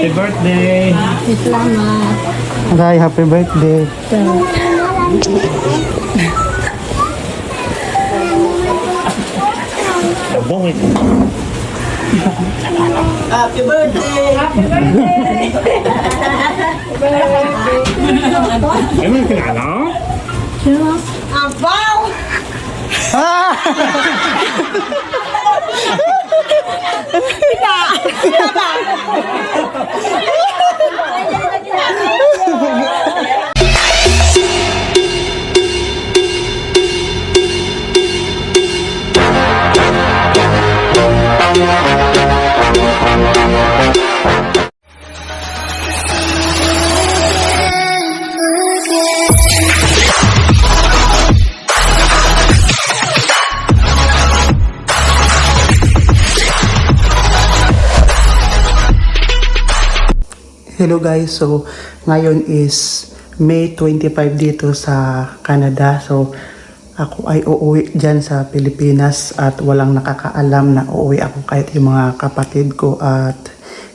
Happy birthday! Salamat. Aray, happy birthday. Abong ito. Happy birthday! Happy birthday! Ay, may kilala? Abaw! Hello guys, so ngayon is May 25 dito sa Canada. So ako ay uuwi dyan sa Pilipinas at walang nakakaalam na uuwi ako kahit yung mga kapatid ko at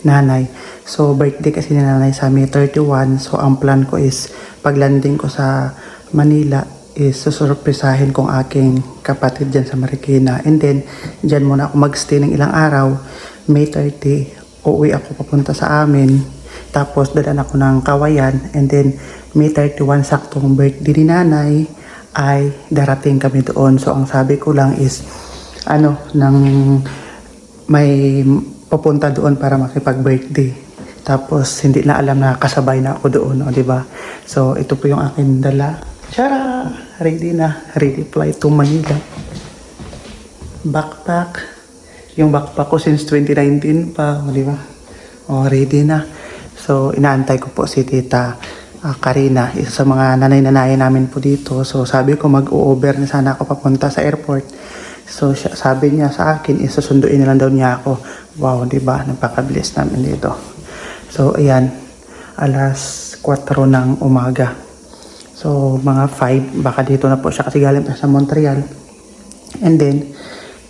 nanay. So birthday kasi ni nanay sa May 31. So ang plan ko is paglanding ko sa Manila is susurpresahin kong aking kapatid dyan sa Marikina. And then dyan muna ako magstay ng ilang araw. May 30, uuwi ako papunta sa amin. Tapos dadan ako ng Kawayan, and then May 31 saktong birthday ni nanay ay darating kami doon. So ang sabi ko lang is nang may papunta doon para makipag-birthday. Tapos hindi na alam na kasabay na ako doon, di ba? So ito po yung akin dala. Tara! Ready na. Ready fly to Manila. Backpack. Yung backpack ko since 2019 pa, di ba? Ready na. So, inaantay ko po si Tita Karina, isa sa mga nanay-nanay namin po dito. So, sabi ko mag-u-over na sana ako papunta sa airport. So, sabi niya sa akin, isusunduin na lang daw niya ako. Wow, di ba? Napakabilis namin dito. So, ayan. Alas 4 ng umaga. So, mga 5, baka dito na po siya kasi galing pa sa Montreal. And then,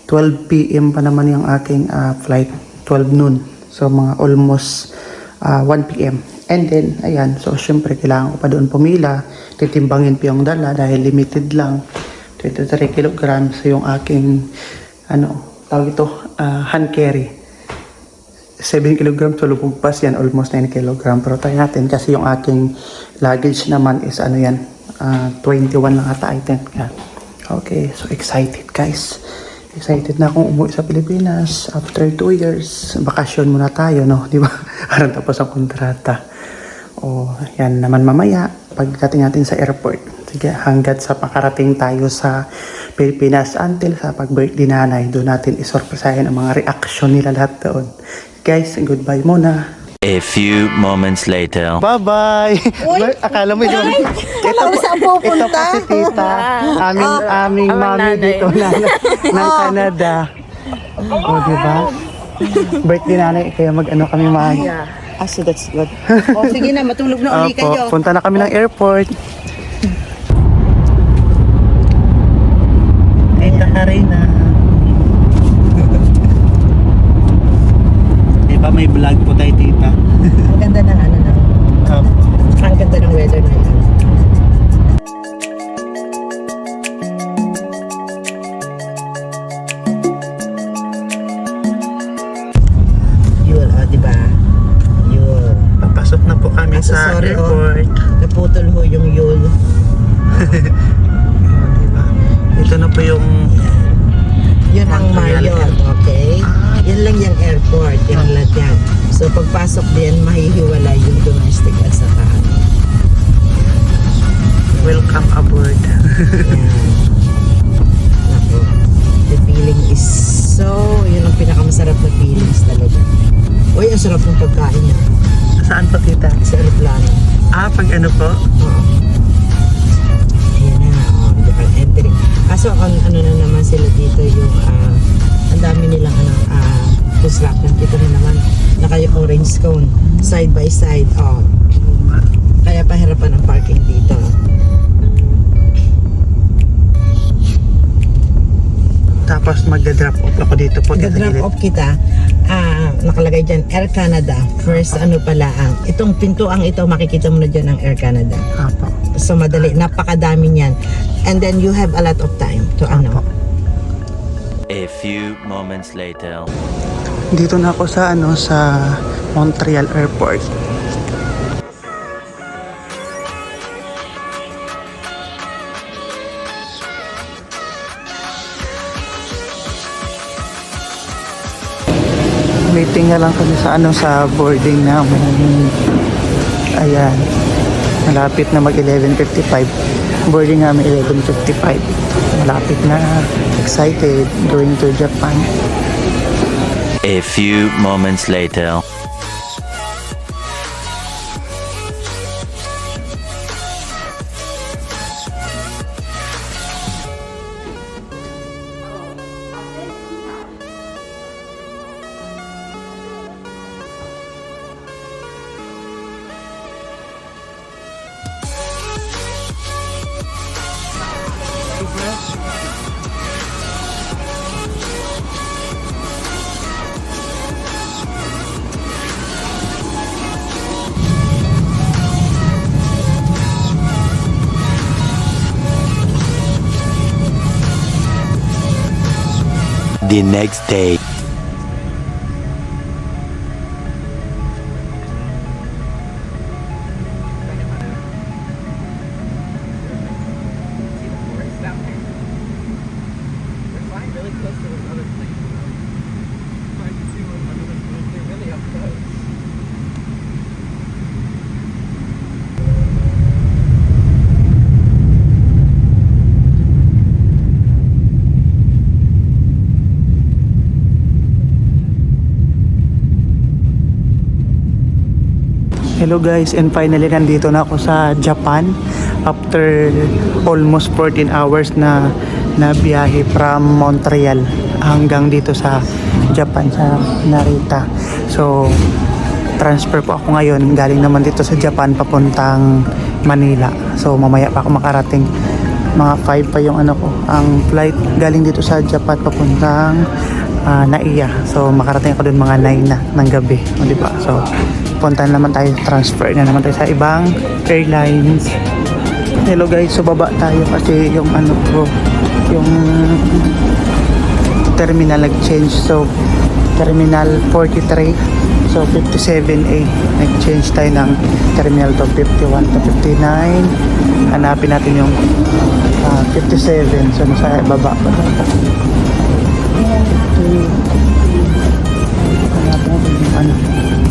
12 p.m. pa naman yung aking flight. 12 noon. So, mga almost 1 p.m. And then, ayan, so syempre kailangan ko pa doon pumila. Titimbangin pa yung dala dahil limited lang. 23 kilograms yung aking, tawag ito, hand carry. 7 kilograms, so lumagpas yan, almost 9 kilograms. Pero tayo natin kasi yung aking luggage naman is 21 lang ata, I think. Yeah. Okay, so excited guys. Excited na akong umuwi sa Pilipinas after 2 years. Bakasyon muna tayo, no? Di ba? Parang tapos ang kontrata. Yan naman mamaya. Pagdating natin sa airport. Sige, hanggat sa makarating tayo sa Pilipinas until sa pag-birthday nanay, doon natin isorpresahin ang mga reaction nila lahat doon. Guys, goodbye muna. A few moments later. Bye-bye! Akala mo yun. Ito po si Tita. Aming mami dito ng Canada. Diba? Birthday nanay, kaya mag-ano kami maaga. So that's good. Sige na, matulog na uli kayo. Punta na kami ng airport. Tita Karina. Diba may vlog po tayo, Tita? Ang ganda ng ang ganda ng weather na yun. Yun, diba? Yun. Papasok na po kami sa sorry, airport. Naputol ho yung yul. Diba? Ito na po yung Yun ang Marriott, okay? Yan lang yung airport, yan lahat yan. So pagpasok din, mahihiwala yung domestic at saka welcome aboard. yan. Naku, the feeling is so, yun ang pinakamasarap na feelings talaga. Uy, ang sarap ng pagkain niya. Saan po, Tita? Sa aeroplano. Pag ano po? Oo. Ayan na, Japan entry. Kaso ano na naman sila dito yung ang dami nilang construction. Dito na naman naka-orange cone side by side. Kaya pahirapan ang parking dito. Tapos magda-drop off ako dito po. Pag-drop off kita, nakalagay dyan, Air Canada. First, ano pala, itong pintuang ito, makikita mo na dyan ang Air Canada. Apo. So, madali, napakadami niyan. And then, you have a lot of time to A few moments later. Dito na ako sa Montreal Airport. Waiting na lang kami sa boarding namin. Ayan. Malapit na mag 11:55. Boarding namin 11:55. Malapit na. Excited. Going to Japan. A few moments later. The next day. Hello guys, and finally nandito na ako sa Japan after almost 14 hours na biyahe from Montreal hanggang dito sa Japan, sa Narita. So transfer po ako ngayon, galing naman dito sa Japan papuntang Manila. So mamaya pa ako makarating, mga 5 pa yung ang flight galing dito sa Japan papuntang Naiya. So makarating ako dun mga 9 na ng gabi, di ba? So punta naman tayo, transfer na naman tayo sa ibang airlines. Hello guys, so baba tayo kasi yung yung terminal nag-change. So terminal 43, so 57A, nag-change tayo ng terminal to 51 to 59. Hanapin natin yung 57, so nasa baba pa tayo. Hanapin natin yung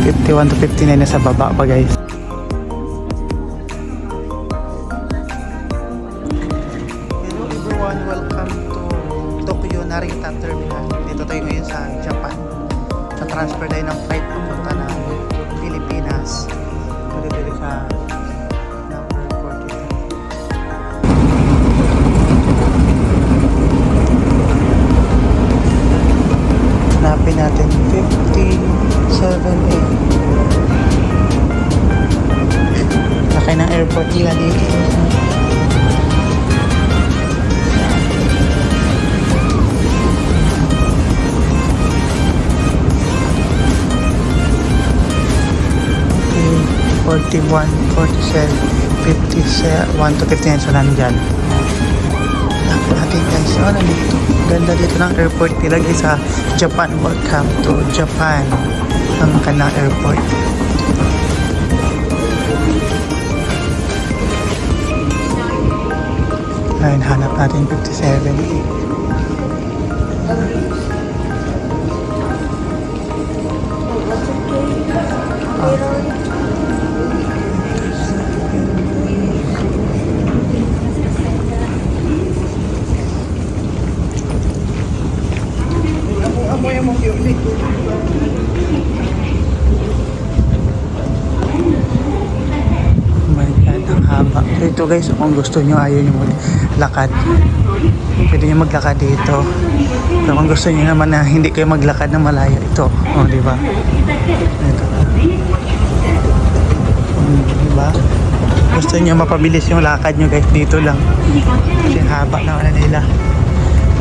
51 to 59 na sa baba pa guys. Hello everyone, welcome to Tokyo Narita Terminal. Dito tayo ngayon sa Japan. Sa transfer tayo ng flight papunta ng Pilipinas. Dito sa number 43. Hanapin natin 57A. Laki ng airport nila dito. Okay, 41, 47, 51 to 59, so nandyan. Hanapin natin guys. So nandito. Ganda dito ng airport nila guys sa Japan. Welcome to Japan. Ang kanilang airport. Ayun, hanap natin 57. Dito guys, kung gusto nyo, ayaw nyo maglakad, pwede nyo maglakad dito. So, kung gusto nyo naman na hindi kayo maglakad na malayo, ito, di ba? Ito. Di ba? gusto nyo mapabilis yung lakad nyo guys, dito lang. Kasi haba na wala nila.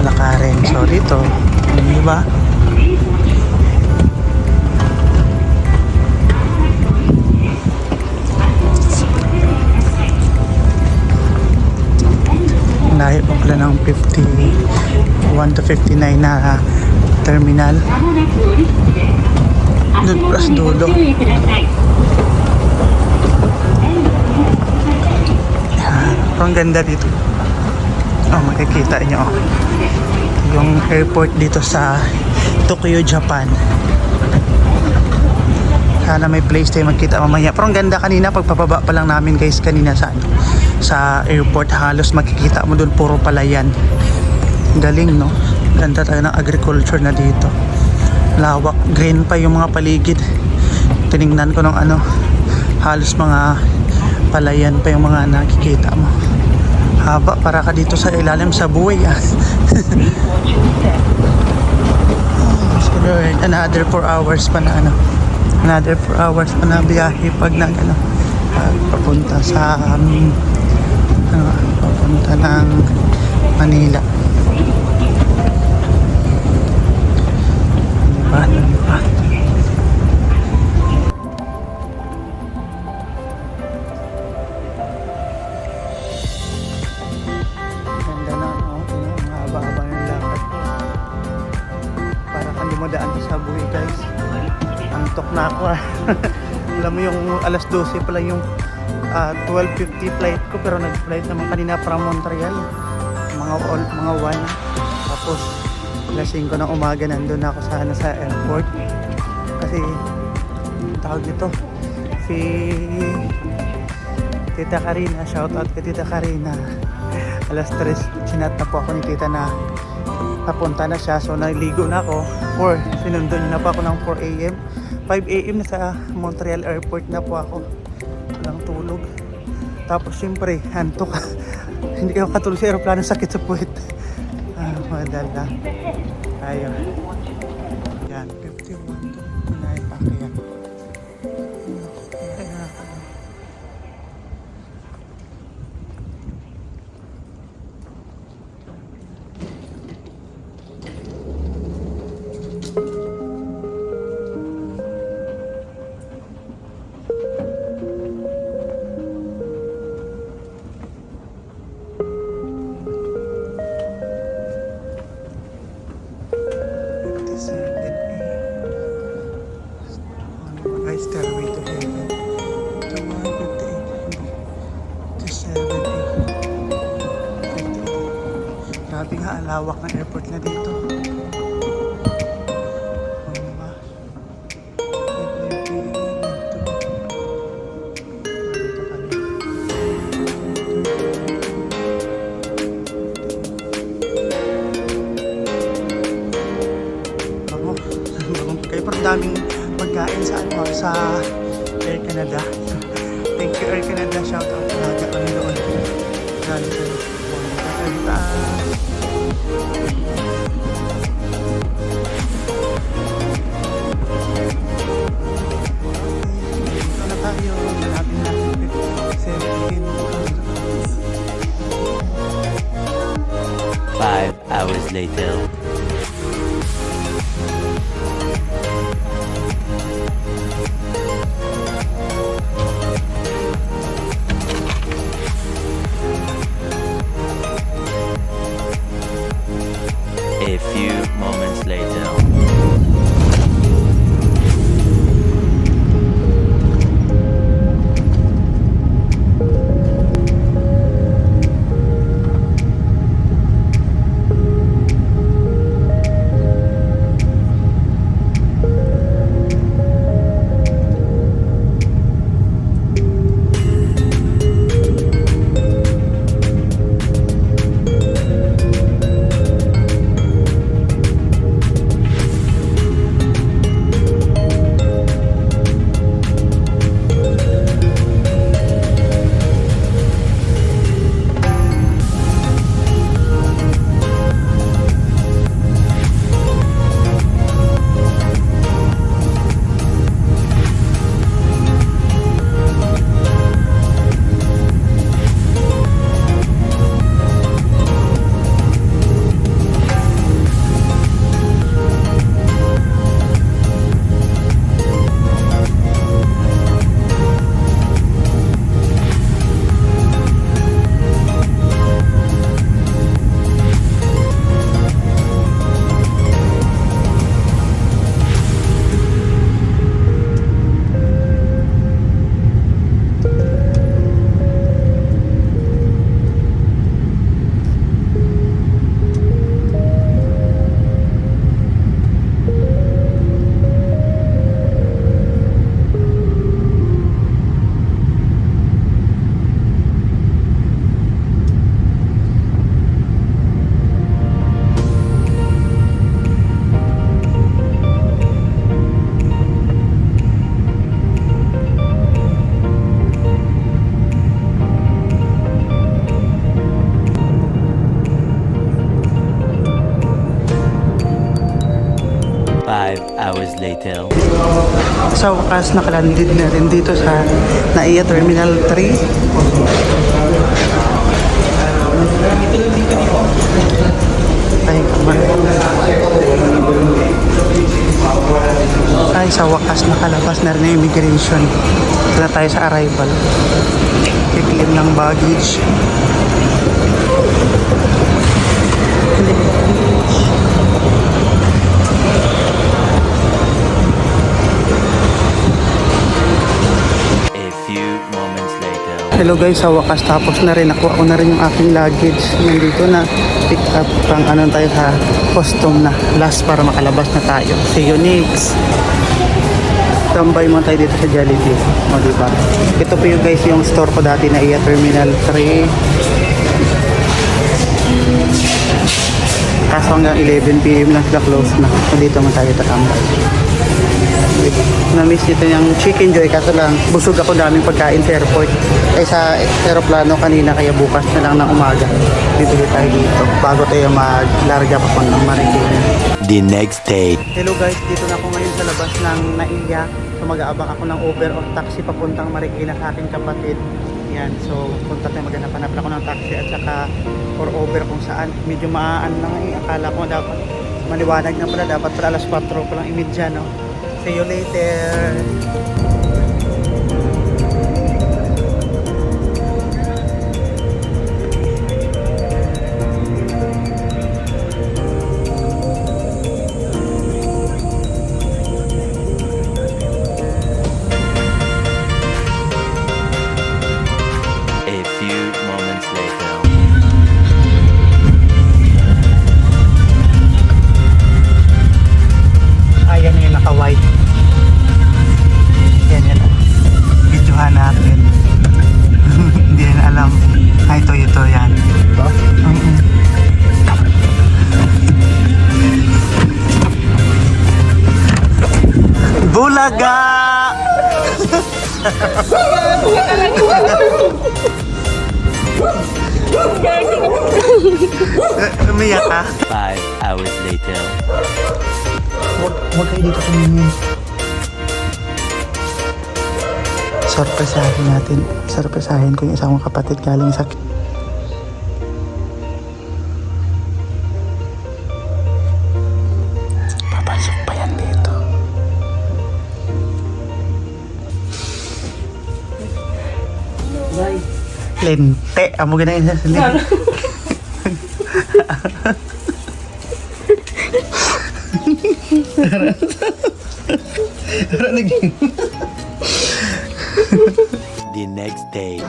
Malakarin. So dito, di ba? Layo pa pala ng 51 to 59 na terminal. Doon pala sa dulo. Ang ganda dito. Oh, makikita nyo. Yung airport dito sa Tokyo, Japan. Sana may place tayo magkita mamaya. Pero ang ganda kanina, pagpapaba pa lang namin guys kanina sa airport. Halos makikita mo doon puro palayan. Galing no? Ganda tayo ng agriculture na dito. Lawak, green pa yung mga paligid. Tiningnan ko ng halos mga palayan pa yung mga nakikita mo. Haba, para ka dito sa ilalim sa buhay So Lord, another 4 hours pa na another 4 hours pa na biyahe pag papunta sa papunta ng Manila. Diba? Ganda na, no? Ang haba-haba ng lakad. Para kang dumadaan sa buhay, guys. Antok na ako. Alam mo yung alas 12 pala yung 12:50 flight ko, pero nag-flight naman kanina from Montreal. Mga 1. Tapos alas 5 ng umaga nandun ako sa airport. Kasi tawag nito si Tita Karina, shoutout kay Tita Karina. Alas 3 sinat na po ako ni Tita na papunta na siya, so naligo na ako. Sinundon niya na po ako ng 4 AM. 5 AM na sa Montreal airport na po ako. Walang tulog. Tapos syempre antok. Hindi kayo katulog sa aeroplano, sakit sa puwet. Madala tayo. Yan, 51 to 9 pa kaya. Stairway to Heaven. 57. Grabe nga, alawak ng airport na dito. Kayo parang daming pagkain sa Air Canada. Thank you Air Canada, shout out talaga kami doon. Galing sa Canada. Dito na tayo, malapit na 17. 5 hours later. A few moments later. 5 hours later. Sa wakas, nakalandid na rin dito sa NAIA Terminal 3. Ay, sa wakas nakalabas na rin yung immigration. Ito na tayo sa arrival. I-claim ng baggage. A few moments later. Hello guys, sa wakas tapos na rin. Nakuha ko na rin yung aking luggage. Nandito na. Pick up pang ano tayo sa custom na. Last para makalabas na tayo. See you next. Tambay mo tayo dito sa Jollibee. O diba? Ito po yung guys yung store ko dati na NAIA Terminal 3. Kaso hanggang 11 PM lang sila close na. So dito mo tayo tatambay. Na-miss nito yung Chicken Joy, kaso lang busog ako, daming pagkain sa airport ay sa aeroplano kanina, kaya bukas na lang ng umaga bibili tayo dito bago tayo maglarga pa ng Marikina. The next day. Hello guys, dito na ako ngayon sa labas ng NAIA. So mag-aabang ako ng Uber o taxi papuntang Marikina sa aking kapatid. Yan, so punta tayo, maghanap ako ng taxi at saka or Uber kung saan. Medyo maaan lang eh, akala ko dapat maliwanag na pala, dapat pala alas 4 pa lang imidya, no? See you later. A few moments later. Ayan na yung naka-white. Yan yan. Videohan natin. Hindi na alam. Ay, ito yan. Ito? Bulaga! Umiyak ka? 5 hours later. Huwag kayo dito tumingin. Sorpresahin natin. Sorpresahin ko yung isang kapatid galing sa... Papasok pa yan dito. Lente. Amo ganyan sa lente. The next day.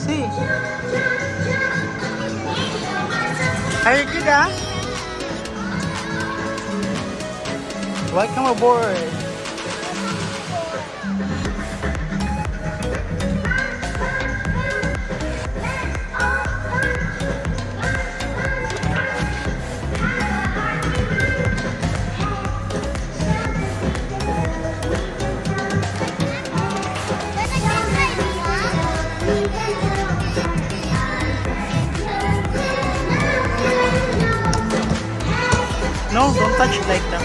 See? Are you good, ah? Welcome aboard. No, don't touch it like that.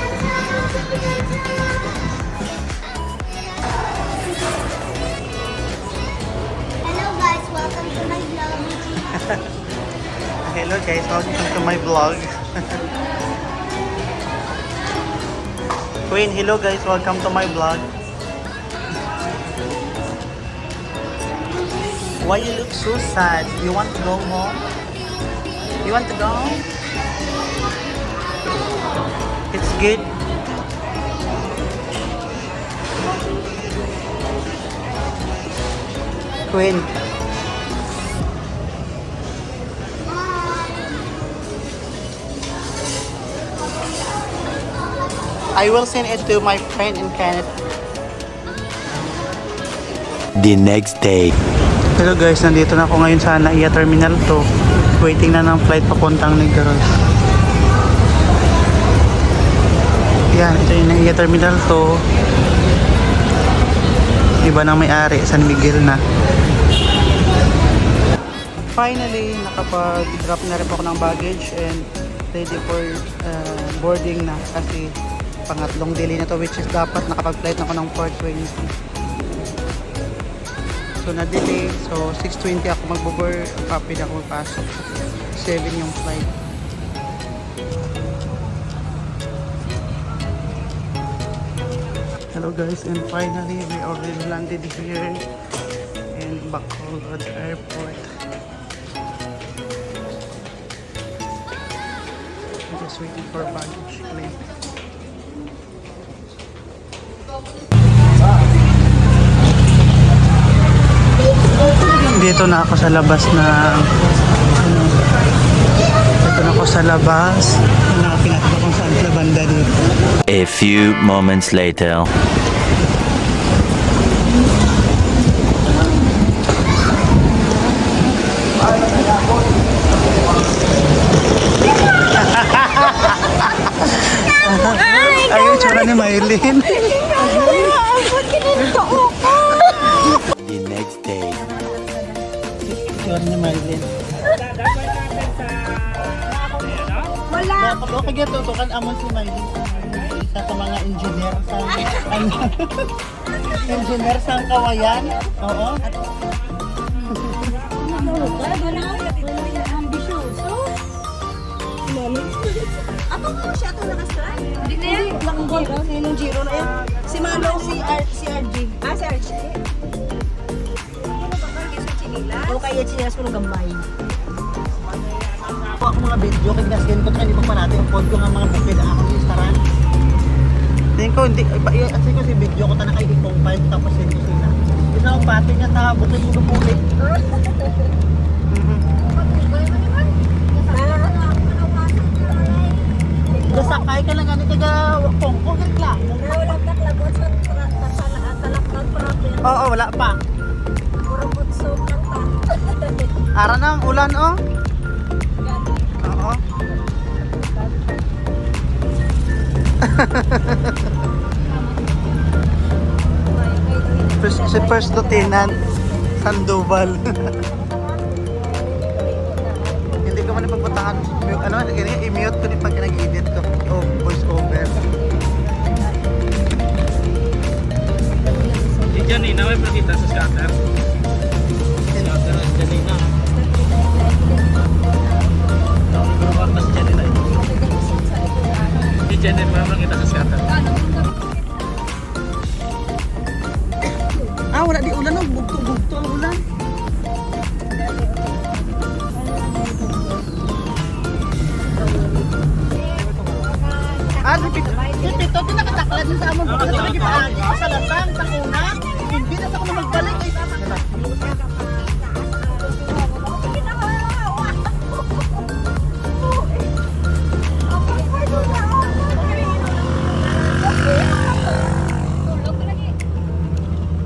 Hello guys, welcome to my vlog. Hello guys, welcome to my vlog. Queen, hello guys, welcome to my vlog. Why you look so sad? You want to go home? You want to go home? It's good. Queen. I will send it to my friend in Canada. The next day. Hello guys, nandito na ako ngayon sa NAIA Terminal 2. Waiting na ng flight papuntang Negros. Yan, ito yung NAIA Terminal 2. Iba nang may-ari, San Miguel na. Finally, nakapag-drop na rin ako ng baggage and ready for boarding na kasi pangatlong delay na to, which is dapat nakapag-flight na ako ng 4:20. So na-delay, so 6:20 ako magbo-board, kapit ako magpasok. 7 yung flight. Hello guys, and finally we already landed here in Bacolod Airport. I'm just waiting for baggage claim. Dito na ako sa labas na pinakita ko kung saan sa banda dito. A few moments later. Ayun, tsura ni Maylin. The next day. Tsura ni Maylin. Wala. Okay, gato to kan amon si Maylin. Isa sa mga engineer sa engineer sa Kawayan. Oo. Ako nga siya ito nakasry. Hindi na yan. Yung Giro na yan. Si Manong, si RG. Si RG. O kaya chinas ko ng gamay. Ako mga video, kaya naskin ko, hindi pa natin ang pod ko nga mga bukid ako sa restaurant. Tingin ko, hindi, kasi ko si video ko ta nakaikong file tapos yun ko sila. Isa akong pati nga ta, bukid mo bukid. Gasakay ka lang ganit taga Kongko, reklamo. Oo, wala pa. Ara na ang ulan, oh. Oo. Si First Lieutenant Sandoval. Hindi ko man ipagpuntahan. Ano, i-mute ko din pag nag-edit ko. Oh, voice over. Si Janina, may pakita sa scatter. Scatter ang Janina. Grumak na si Janina. Si Janina, may pakita sa scatter. Wala di ulan, oh. Bugto ang ulan. Dito, tinakataklan din sa amon. Bukod na nagipaan ko sa lasang, sa kuna. Hindi na ako na magbalik.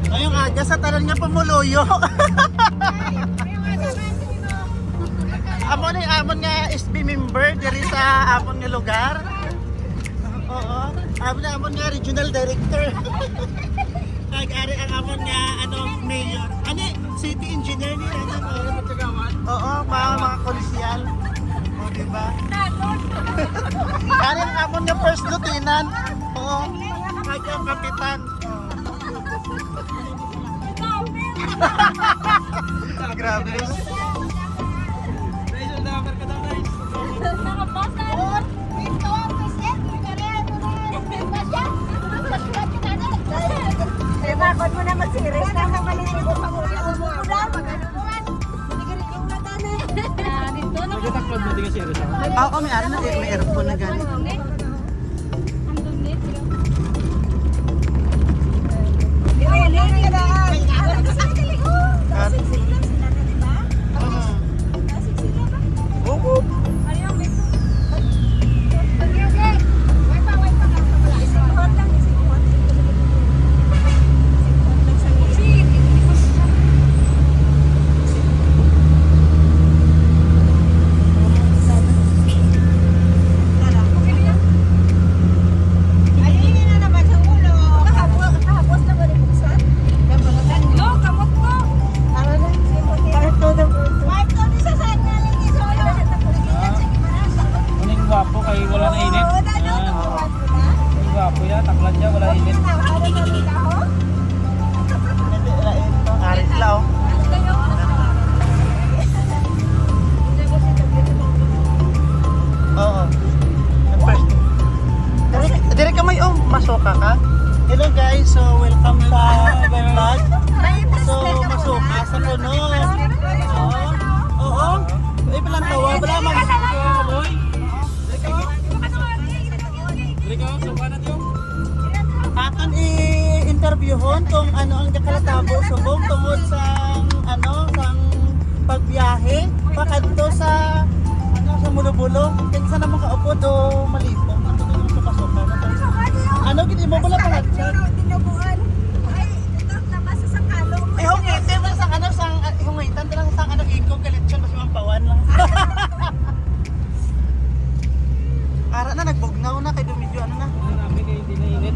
Ngayong aga sa talan nga pamuluyo. Amon nga SB member diri sa amon nga lugar. Oo. Amon nga regional director. Nag-ari ang amon nga mayor. City engineer ni Oo, mga konsyal. O, diba? Ari ang amon nga first lieutenant. Oo. Ang kapitan. Grabe. Bakit mo na mag-series na ang malinig mo pag-umulan? Dito na. Nagtaklod mo din ka series ha? Oo, may ari na. May aircon na gani. So, welcome sa my vlog. So, masuka sa kuno. Oo. Ay, palang tawa. Wala mag... Akan i-interviewon kung ano ang kalatabo subong tungod sa sang pagbiyahe pakadto sa sa Mulo-Bulo. Kinsa naman kaupod o malipo ang suka-suka na to. Ano gid mo bala pa hatchat? Eh okay, tema sang sang hungitan lang sang iko kalitsyon mas mampawan lang. Ara na nagbugnaw na kay dumidyo na. Marami kayo hindi nainit.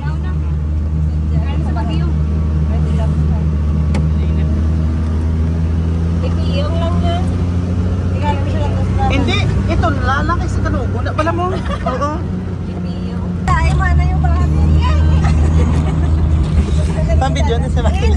Hindi, ito lalaki sa kanugo na pala mo. Oo. Pambidyo na sa bakil.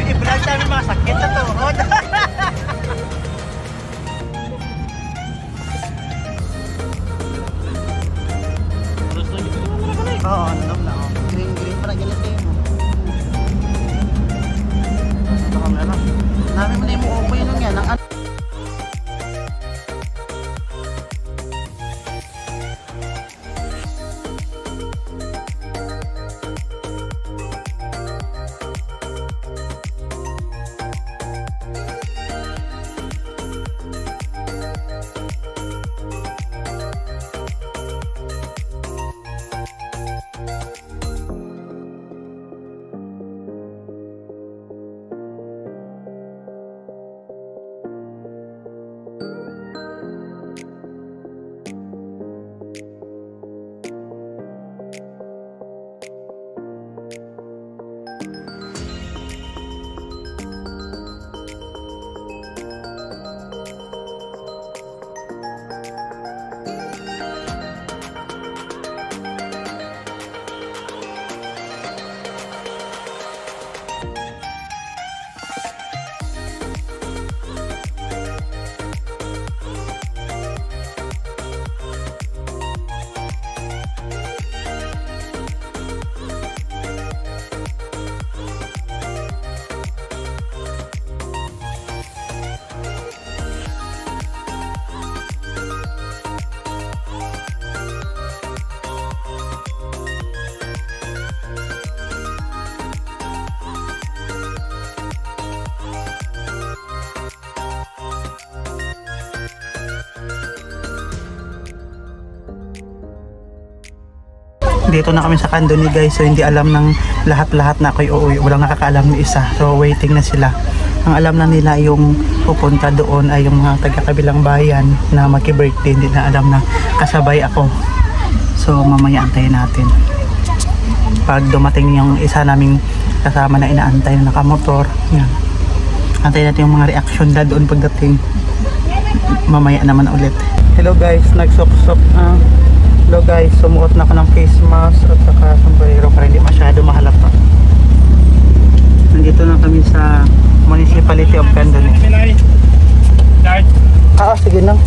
I-vlog namin mga sakit sa tuhod. Oo, alam na. Green para galit kayo mo. Ito ka meron. Namin mo na yung uupo yun yan. Dito na kami sa Candoni guys, so hindi alam ng lahat-lahat na ako'y uuwi. Walang nakakaalam ni isa, so waiting na sila. Ang alam na nila yung pupunta doon ay yung mga taga-kabilang bayan na magki-birthday. Hindi na alam na kasabay ako. So mamaya antayin natin. Pag dumating yung isa naming kasama na inaantay na nakamotor, yan. Antayin natin yung mga reaction na doon pagdating. Mamaya naman ulit. Hello guys, nagsok-sok. Hello guys, sumuot na ako ng face mask at saka sombrero para hindi masyado mahalata. Nandito na kami sa Municipality of Candoni. Sige lang.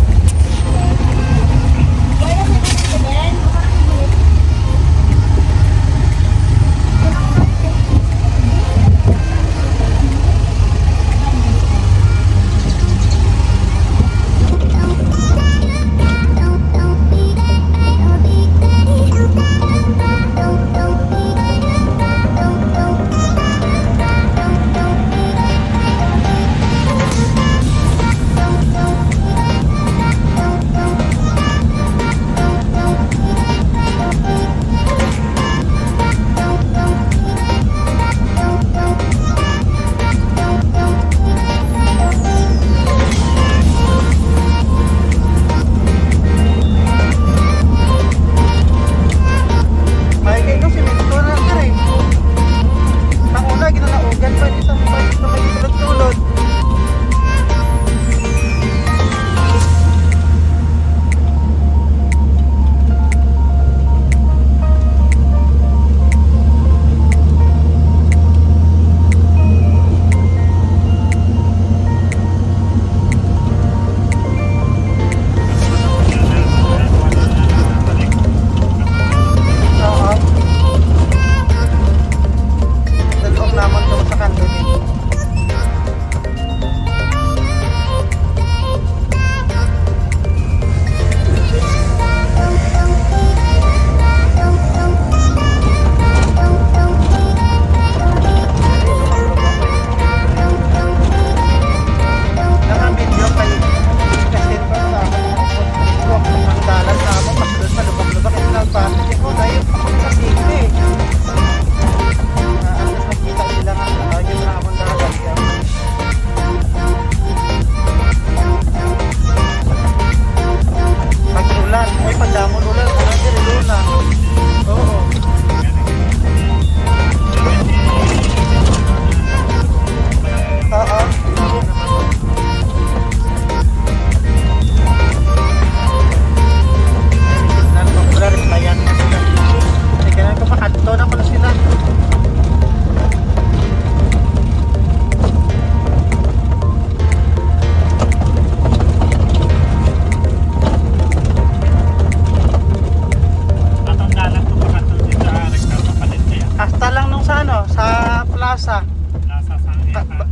Plaza.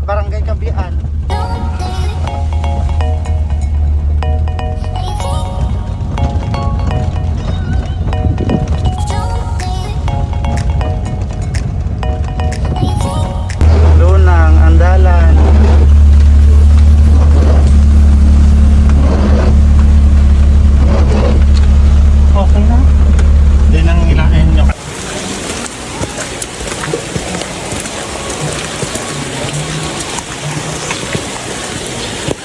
Barangay Kabian. Lunang, Andalan. Okay na. Hindi nang ilahin nyo.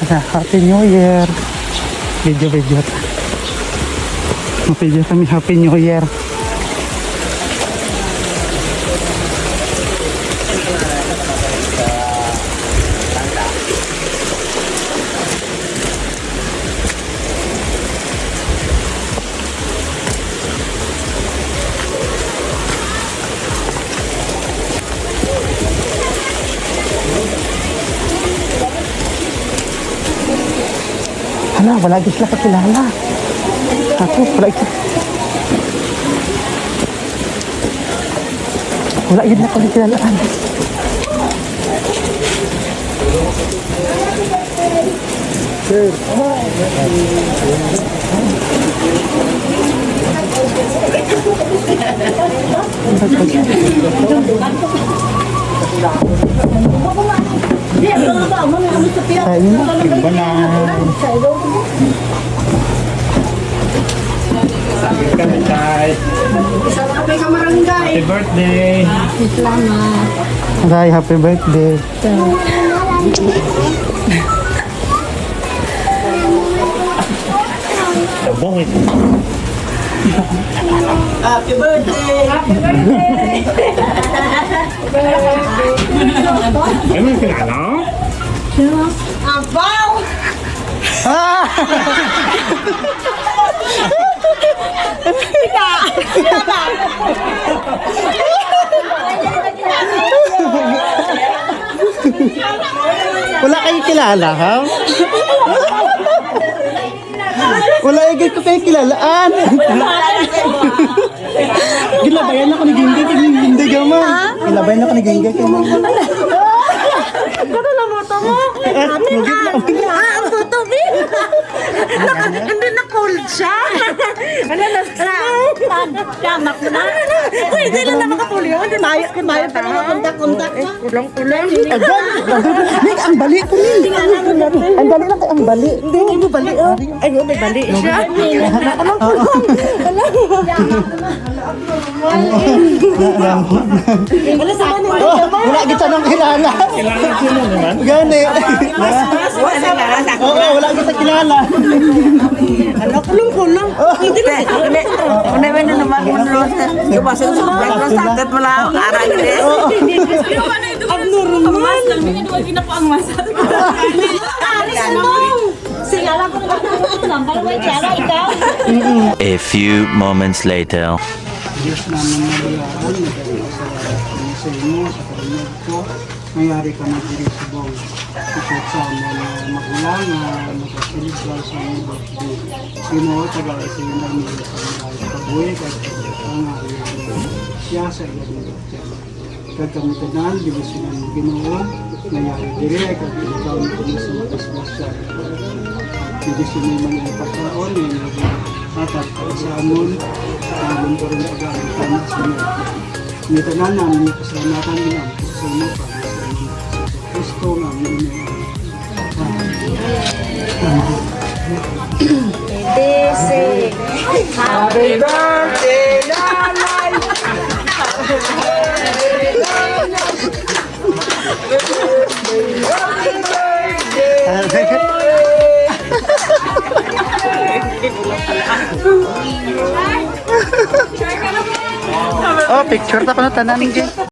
Happy New Year. Video. Video kami Happy New Year. Hala, wala din sila kakilala. Ako, wala yun na kakilalaan. Ayun na, iba na. Happy birthday! Aray, happy birthday. Bongit. Ay, may kilala? Wala kayo kilala, ha? Wala ko kayo kilalaan. Gilabayan ako ni Ginggay kay hindi gama. Gilabayan ako ni Ginggay kay mama. Ano na mo mo? Ang photo mo. Hindi na cold siya. Ano na sa? Tamak mo na. Uy, hindi lang na makapuli. Hindi mayo pa rin kontak-kontak mo. Kulang-kulang. Ning, ang bali ko ni. Ang bali lang kay ang bali. Hindi mo bali. Ay, may bali siya. Anong kulong? Wala sa kanila. Wala kita nang kilala. Kilala sino naman? Gani. Oo, wala kita kilala. Ano kulong-kulong? Hindi na. Una ba na naman mo nung lumasin sa breakfast sakit mo lang ara gini. Abnormal. Alis mo. Singala ko lang. Balaway tsara ikaw. A few moments later. Diyos namin nabayaan, sa inyo, sa karinag ko, mayari ka na diri sa buong ikot sa mga magulang na nagkasilibral sa mga birthday. Sino, tagal sa inyo namin sa mga kabuhay, kahit ang siya sa iyo ng birthday. Kagkamitanan, dili sila ng Ginoo, mayari diri, kag ikaw na kung sa magasbasa. Hindi sila mga ipagkaon, tatag sa anon, namin ko rin ang tanak sa inyo. Nitanan namin yung kasalamatan nila sa inyo para sa inyo. Sa Kristo namin inyo. Happy birthday, Nanay! Oh, picture ta ko na tanan.